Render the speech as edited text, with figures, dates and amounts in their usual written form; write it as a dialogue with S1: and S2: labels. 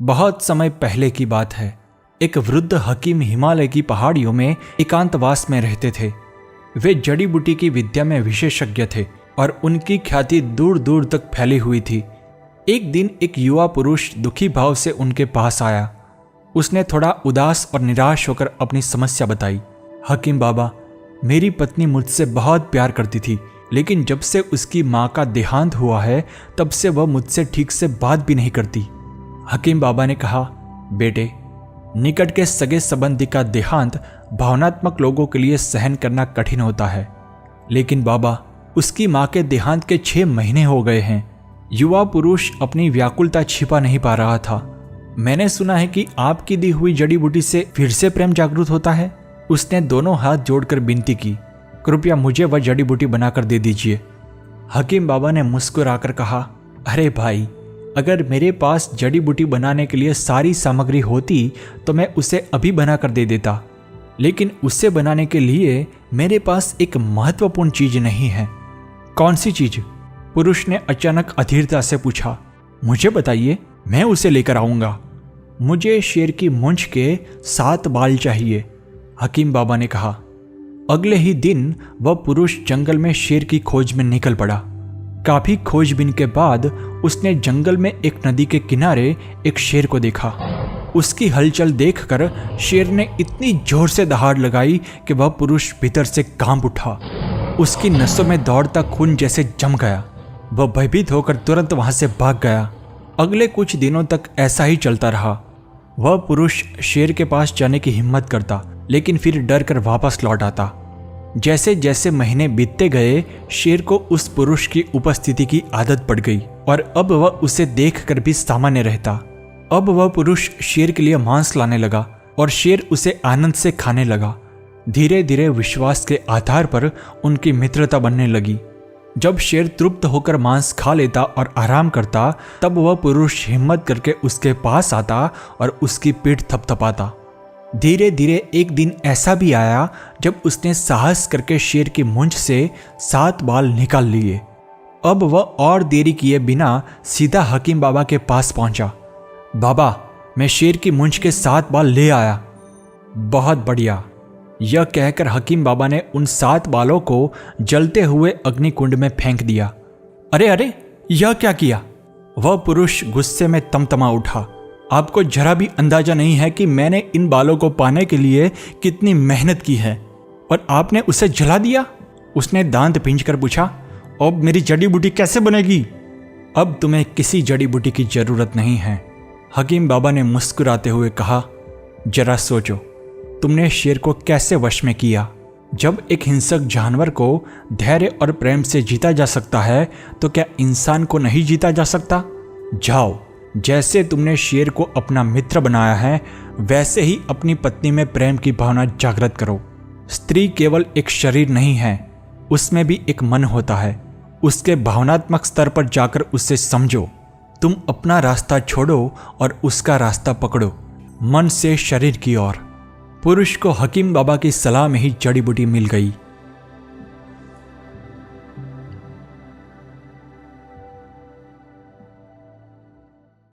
S1: बहुत समय पहले की बात है। एक वृद्ध हकीम हिमालय की पहाड़ियों में एकांतवास में रहते थे। वे जड़ी बूटी की विद्या में विशेषज्ञ थे और उनकी ख्याति दूर दूर तक फैली हुई थी। एक दिन एक युवा पुरुष दुखी भाव से उनके पास आया। उसने थोड़ा उदास और निराश होकर अपनी समस्या बताई। हकीम बाबा, मेरी पत्नी मुझसे बहुत प्यार करती थी, लेकिन जब से उसकी माँ का देहांत हुआ है तब से वह मुझसे ठीक से बात भी नहीं करती। हकीम बाबा ने कहा, बेटे, निकट के सगे संबंधी का देहांत भावनात्मक लोगों के लिए सहन करना कठिन होता है, लेकिन बाबा, उसकी माँ के देहांत के 6 महीने हो गए हैं। युवा पुरुष अपनी व्याकुलता छिपा नहीं पा रहा था। मैंने सुना है कि आपकी दी हुई जड़ी बूटी से फिर से प्रेम जागृत होता है। उसने दोनों हाथ जोड़कर विनती की, कृपया मुझे वह जड़ी बूटी बनाकर दे दीजिए। हकीम बाबा ने मुस्कुराकर कहा, अरे भाई, अगर मेरे पास जड़ी बूटी बनाने के लिए सारी सामग्री होती तो मैं उसे अभी बनाकर दे देता, लेकिन उसे बनाने के लिए मेरे पास एक महत्वपूर्ण चीज नहीं है। कौन सी चीज? पुरुष ने अचानक अधीरता से पूछा। मुझे बताइए, मैं उसे लेकर आऊंगा। मुझे शेर की मूंछ के 7 बाल चाहिए, हकीम बाबा ने कहा। अगले ही दिन वह पुरुष जंगल में शेर की खोज में निकल पड़ा। काफी खोजबीन के बाद उसने जंगल में एक नदी के किनारे एक शेर को देखा। उसकी हलचल देखकर शेर ने इतनी जोर से दहाड़ लगाई कि वह पुरुष भीतर से कांप उठा। उसकी नसों में दौड़ता खून जैसे जम गया। वह भयभीत होकर तुरंत वहां से भाग गया। अगले कुछ दिनों तक ऐसा ही चलता रहा। वह पुरुष शेर के पास जाने की हिम्मत करता, लेकिन फिर डर कर वापस लौट आता। जैसे जैसे महीने बीतते गए, शेर को उस पुरुष की उपस्थिति की आदत पड़ गई और अब वह उसे देखकर भी सामान्य रहता। अब वह पुरुष शेर के लिए मांस लाने लगा और शेर उसे आनंद से खाने लगा। धीरे धीरे विश्वास के आधार पर उनकी मित्रता बनने लगी। जब शेर तृप्त होकर मांस खा लेता और आराम करता, तब वह पुरुष हिम्मत करके उसके पास आता और उसकी पीठ थपथपाता। धीरे धीरे एक दिन ऐसा भी आया जब उसने साहस करके शेर की मूंछ से 7 बाल निकाल लिए। अब वह और देरी किए बिना सीधा हकीम बाबा के पास पहुंचा। बाबा, मैं शेर की मूंछ के 7 बाल ले आया। बहुत बढ़िया। यह कहकर हकीम बाबा ने उन 7 बालों को जलते हुए अग्निकुंड में फेंक दिया। अरे अरे, यह क्या किया? वह पुरुष गुस्से में तमतमा उठा। आपको जरा भी अंदाजा नहीं है कि मैंने इन बालों को पाने के लिए कितनी मेहनत की है, और आपने उसे जला दिया। उसने दांत पींचकर पूछा, अब मेरी जड़ी बूटी कैसे बनेगी? अब तुम्हें किसी जड़ी बूटी की जरूरत नहीं है, हकीम बाबा ने मुस्कुराते हुए कहा। जरा सोचो, तुमने शेर को कैसे वश में किया? जब एक हिंसक जानवर को धैर्य और प्रेम से जीता जा सकता है, तो क्या इंसान को नहीं जीता जा सकता? जाओ, जैसे तुमने शेर को अपना मित्र बनाया है, वैसे ही अपनी पत्नी में प्रेम की भावना जागृत करो। स्त्री केवल एक शरीर नहीं है, उसमें भी एक मन होता है। उसके भावनात्मक स्तर पर जाकर उससे समझो। तुम अपना रास्ता छोड़ो और उसका रास्ता पकड़ो, मन से शरीर की ओर। पुरुष को हकीम बाबा की सलाह में ही जड़ी बूटी मिल गई।